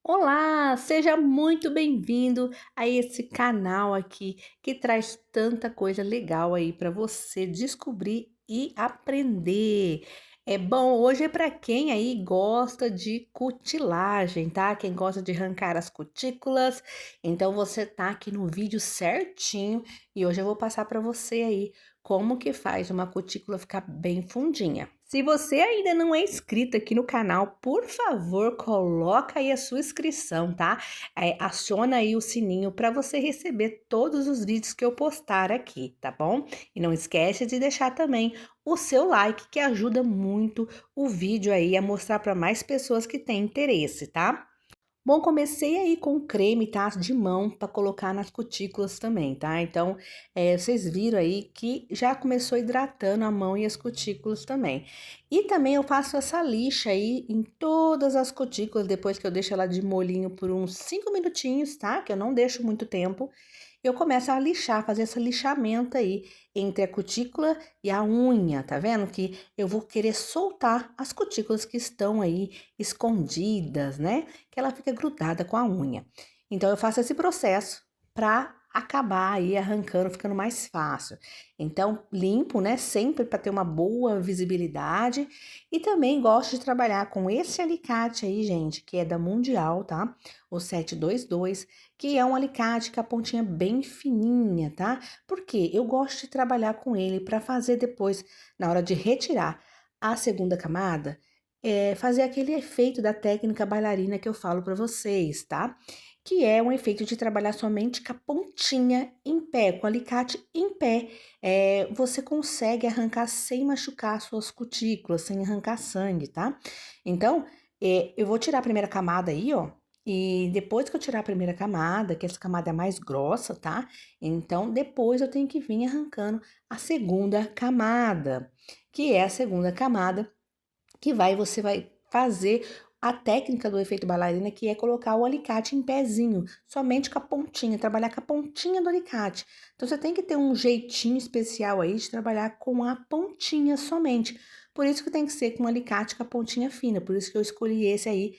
Olá, seja muito bem-vindo a esse canal aqui que traz tanta coisa legal aí para você descobrir e aprender. É bom, hoje é para quem aí gosta de cutilagem, tá? Quem gosta de arrancar as cutículas. Então você tá aqui no vídeo certinho e hoje eu vou passar para você aí como que faz uma cutícula ficar bem fundinha. Se você ainda não é inscrito aqui no canal, por favor, coloca aí a sua inscrição, tá? Aciona aí o sininho para você receber todos os vídeos que eu postar aqui, tá bom? E não esquece de deixar também o seu like, que ajuda muito o vídeo aí a mostrar para mais pessoas que têm interesse, tá? Bom, comecei aí com creme, tá? De mão para colocar nas cutículas também, tá? Então, vocês viram aí que já começou hidratando a mão e as cutículas também. E também eu faço essa lixa aí em todas as cutículas, depois que eu deixo ela de molhinho por uns 5 minutinhos, tá? Que eu não deixo muito tempo. Eu começo a lixar, fazer esse lixamento aí entre a cutícula e a unha, tá vendo? Que eu vou querer soltar as cutículas que estão aí escondidas, né? Que ela fica grudada com a unha. Então, eu faço esse processo para acabar aí arrancando, ficando mais fácil. Então, limpo, né? Sempre para ter uma boa visibilidade. E também gosto de trabalhar com esse alicate aí, gente, que é da Mundial, tá? O 722, que é um alicate com a pontinha bem fininha, tá? Porque eu gosto de trabalhar com ele para fazer depois, na hora de retirar a segunda camada, fazer aquele efeito da técnica bailarina que eu falo para vocês, tá? Que é um efeito de trabalhar somente com a pontinha em pé, com o alicate em pé. Você consegue arrancar sem machucar suas cutículas, sem arrancar sangue, tá? Então, eu vou tirar a primeira camada aí, ó. E depois que eu tirar a primeira camada, que essa camada é mais grossa, tá? Então, depois eu tenho que vir arrancando a segunda camada, que é a segunda camada que você vai fazer a técnica do efeito bailarina, que é colocar o alicate em pezinho, somente com a pontinha, trabalhar com a pontinha do alicate. Então, você tem que ter um jeitinho especial aí de trabalhar com a pontinha somente. Por isso que tem que ser com um alicate com a pontinha fina, por isso que eu escolhi esse aí,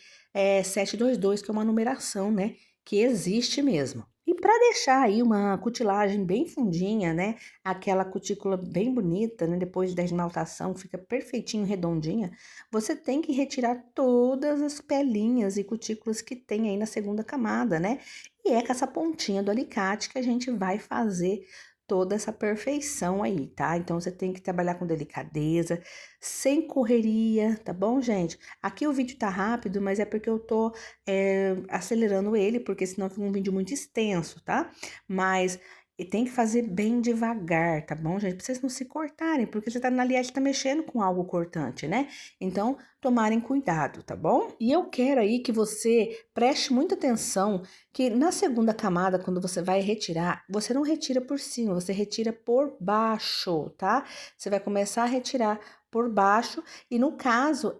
722, que é uma numeração, né, que existe mesmo. E para deixar aí uma cutilagem bem fundinha, né, aquela cutícula bem bonita, né, depois da esmaltação, fica perfeitinho, redondinha, você tem que retirar todas as pelinhas e cutículas que tem aí na segunda camada, né? E é com essa pontinha do alicate que a gente vai fazer toda essa perfeição aí, tá? Então, você tem que trabalhar com delicadeza, sem correria, tá bom, gente? Aqui o vídeo tá rápido, mas é porque eu tô acelerando ele, porque senão fica um vídeo muito extenso, tá? Mas e tem que fazer bem devagar, tá bom, gente? Pra vocês não se cortarem, porque você tá na aliás, tá mexendo com algo cortante, né? Então, tomarem cuidado, tá bom? E eu quero aí que você preste muita atenção que na segunda camada, quando você vai retirar, você não retira por cima, você retira por baixo, tá? Você vai começar a retirar por baixo, e no caso,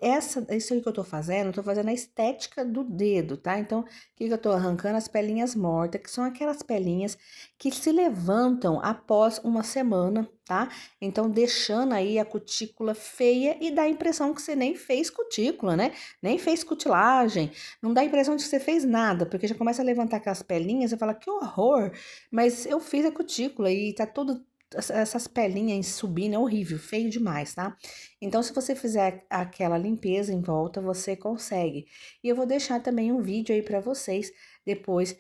isso aí que eu tô fazendo a estética do dedo, tá? Então, o que eu tô arrancando? As pelinhas mortas, que são aquelas pelinhas que se levantam após uma semana, tá? Então, deixando aí a cutícula feia e dá a impressão que você nem fez cutícula, né? Nem fez cutilagem. Não dá a impressão de que você fez nada, porque já começa a levantar aquelas pelinhas e fala, que horror! Mas eu fiz a cutícula e tá tudo essas pelinhas subindo, é horrível, feio demais, tá? Então, se você fizer aquela limpeza em volta, você consegue. E eu vou deixar também um vídeo aí pra vocês depois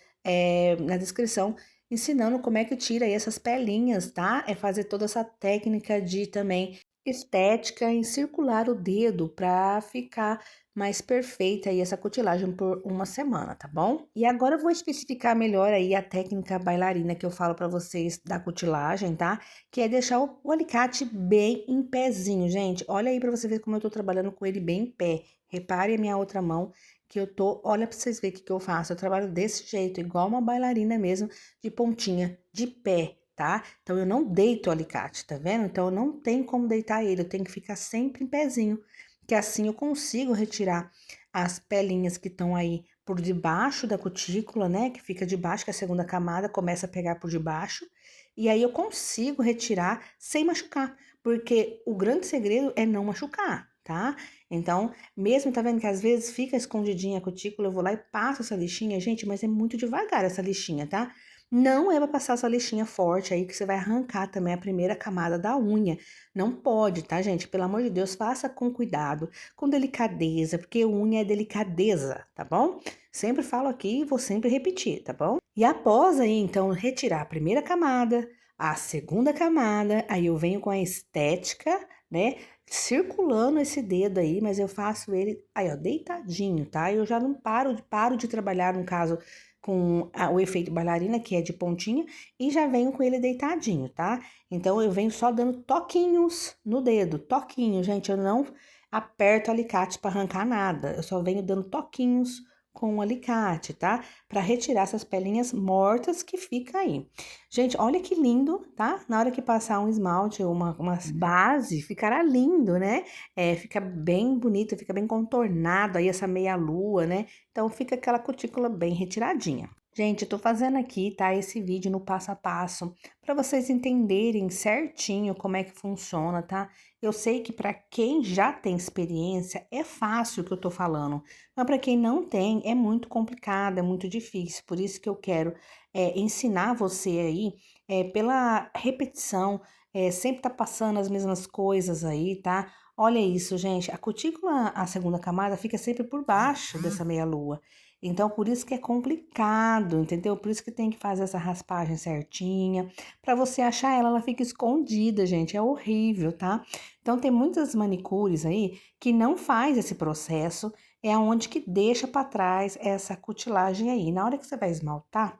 na descrição ensinando como é que tira aí essas pelinhas, tá? É fazer toda essa técnica de também estética em circular o dedo para ficar mais perfeita aí essa cutilagem por uma semana, tá bom? E agora eu vou especificar melhor aí a técnica bailarina que eu falo para vocês da cutilagem, tá? Que é deixar o alicate bem em pezinho, gente. Olha aí para você ver como eu tô trabalhando com ele bem em pé. Repare a minha outra mão que eu tô, olha para vocês verem o que eu faço. Eu trabalho desse jeito, igual uma bailarina mesmo, de pontinha, de pé, tá? Então, eu não deito o alicate, tá vendo? Então, eu não tenho como deitar ele, eu tenho que ficar sempre em pezinho, que assim eu consigo retirar as pelinhas que estão aí por debaixo da cutícula, né? Que fica debaixo, que é a segunda camada começa a pegar por debaixo, e aí eu consigo retirar sem machucar, porque o grande segredo é não machucar. tá? Então, mesmo, tá vendo que às vezes fica escondidinha a cutícula, eu vou lá e passo essa lixinha, gente, mas é muito devagar essa lixinha, tá? Não é pra passar essa lixinha forte aí, que você vai arrancar também a primeira camada da unha. Não pode, tá, gente? Pelo amor de Deus, faça com cuidado, com delicadeza, porque unha é delicadeza, tá bom? Sempre falo aqui e vou sempre repetir, tá bom? E após aí, então, retirar a primeira camada, a segunda camada, aí eu venho com a estética, né? Circulando esse dedo aí, mas eu faço ele aí, ó, deitadinho, tá? Eu já não paro de trabalhar, no caso, com o efeito bailarina, que é de pontinha, e já venho com ele deitadinho, tá? Então, eu venho só dando toquinhos no dedo, toquinho, gente, eu não aperto o alicate para arrancar nada, eu só venho dando toquinhos com o alicate, tá? Para retirar essas pelinhas mortas que fica aí. Gente, olha que lindo, tá? Na hora que passar um esmalte ou uma base, ficará lindo, né? Fica bem bonito, fica bem contornado aí essa meia-lua, né? Então, fica aquela cutícula bem retiradinha. Gente, eu tô fazendo aqui, tá, esse vídeo no passo a passo, para vocês entenderem certinho como é que funciona, tá? Eu sei que para quem já tem experiência é fácil o que eu tô falando, mas para quem não tem é muito complicado, é muito difícil. Por isso que eu quero ensinar você aí pela repetição, sempre tá passando as mesmas coisas aí, tá? Olha isso, gente, a cutícula, a segunda camada, fica sempre por baixo dessa meia-lua. Então, por isso que é complicado, entendeu? Por isso que tem que fazer essa raspagem certinha. Para você achar ela, ela fica escondida, gente. É horrível, tá? Então, tem muitas manicures aí que não faz esse processo, é aonde que deixa para trás essa cutilagem aí. Na hora que você vai esmaltar,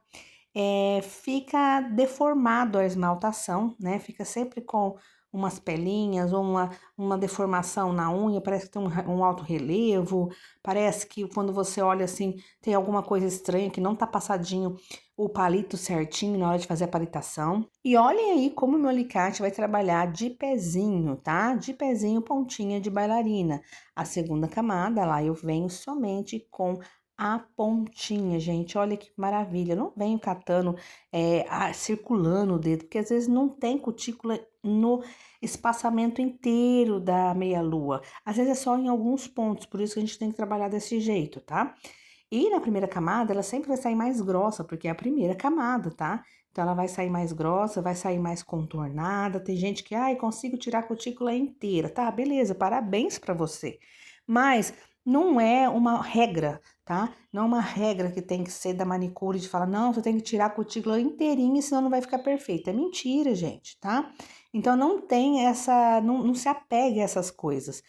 fica deformado a esmaltação, né? Fica sempre com umas pelinhas ou uma deformação na unha, parece que tem um alto relevo, parece que quando você olha assim, tem alguma coisa estranha, que não tá passadinho o palito certinho na hora de fazer a palitação. E olhem aí como o meu alicate vai trabalhar de pezinho, tá? De pezinho, pontinha de bailarina. A segunda camada, lá eu venho somente com a pontinha, gente, olha que maravilha. Eu não venho catando, circulando o dedo, porque às vezes não tem cutícula no espaçamento inteiro da meia-lua. Às vezes é só em alguns pontos, por isso que a gente tem que trabalhar desse jeito, tá? E na primeira camada, ela sempre vai sair mais grossa, porque é a primeira camada, tá? Então, ela vai sair mais grossa, vai sair mais contornada. Tem gente que, ai, consigo tirar a cutícula inteira. Tá, beleza, parabéns pra você. Mas não é uma regra, tá? Não é uma regra que tem que ser da manicure de falar, não, você tem que tirar a cutícula inteirinha, senão não vai ficar perfeita. É mentira, gente, tá? Então, não tem essa, não se apegue a essas coisas.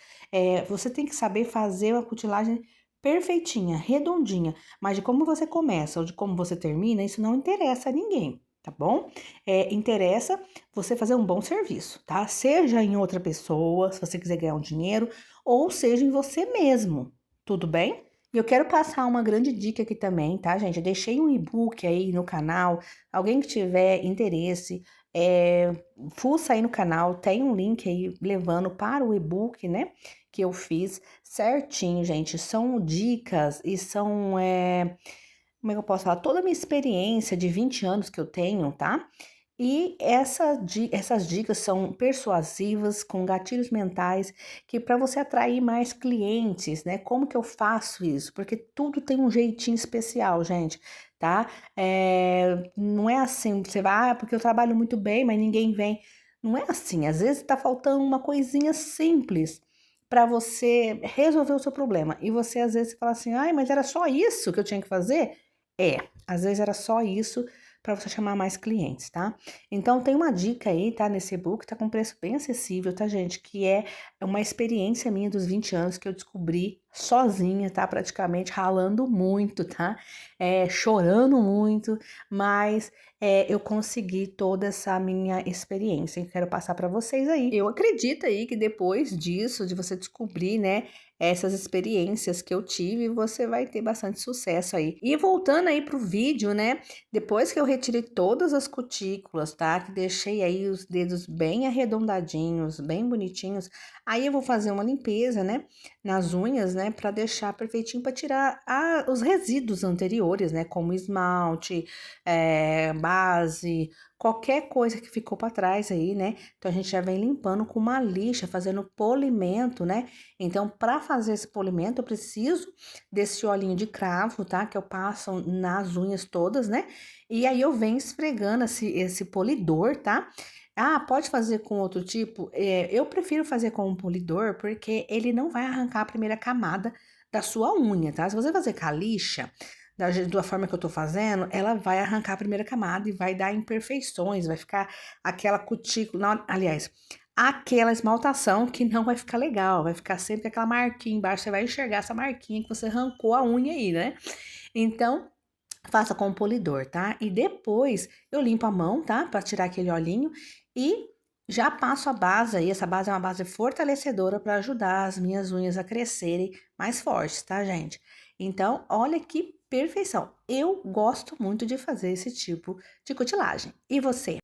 Você tem que saber fazer a cutilagem perfeitinha, redondinha, mas de como você começa ou de como você termina, isso não interessa a ninguém, tá bom? Interessa você fazer um bom serviço, tá? Seja em outra pessoa, se você quiser ganhar um dinheiro, ou seja em você mesmo, tudo bem? E eu quero passar uma grande dica aqui também, tá, gente? Eu deixei um e-book aí no canal, alguém que tiver interesse, fuça aí no canal, tem um link aí levando para o e-book, né? Que eu fiz certinho, gente. São dicas e são, como é que eu posso falar? Toda a minha experiência de 20 anos que eu tenho, tá? E essas dicas são persuasivas, com gatilhos mentais, que para você atrair mais clientes, né? Como que eu faço isso? Porque tudo tem um jeitinho especial, gente, tá? Não é assim, você vai, porque eu trabalho muito bem, mas ninguém vem. Não é assim, às vezes tá faltando uma coisinha simples para você resolver o seu problema. E você às vezes fala assim, ai, mas era só isso que eu tinha que fazer? Às vezes era só isso para você chamar mais clientes, tá? Então tem uma dica aí, tá, nesse e-book, tá com preço bem acessível, tá, gente? Que é uma experiência minha dos 20 anos que eu descobri sozinha, tá? Praticamente ralando muito, tá? Chorando muito, mas eu consegui toda essa minha experiência e quero passar para vocês aí. Eu acredito aí que depois disso, de você descobrir, né, essas experiências que eu tive, você vai ter bastante sucesso aí. E voltando aí pro vídeo, né? Depois que eu retirei todas as cutículas, tá? Que deixei aí os dedos bem arredondadinhos, bem bonitinhos. Aí eu vou fazer uma limpeza, né? Nas unhas, né? Pra deixar perfeitinho, pra tirar os resíduos anteriores, né? Como esmalte, base, qualquer coisa que ficou para trás aí, né? Então a gente já vem limpando com uma lixa, fazendo polimento, né? Então, para fazer esse polimento, eu preciso desse olhinho de cravo, tá? Que eu passo nas unhas todas, né? E aí eu venho esfregando esse polidor, tá? Ah, pode fazer com outro tipo? Eu prefiro fazer com um polidor porque ele não vai arrancar a primeira camada da sua unha, tá? Se você fazer com a lixa, da forma que eu tô fazendo, ela vai arrancar a primeira camada e vai dar imperfeições, vai ficar aquela cutícula, aliás, aquela esmaltação que não vai ficar legal, vai ficar sempre aquela marquinha embaixo, você vai enxergar essa marquinha que você arrancou a unha aí, né? Então, faça com o polidor, tá? E depois eu limpo a mão, tá? Pra tirar aquele olhinho e já passo a base aí. Essa base é uma base fortalecedora para ajudar as minhas unhas a crescerem mais fortes, tá, gente? Então, olha que perfeição. Eu gosto muito de fazer esse tipo de cutilagem. E você?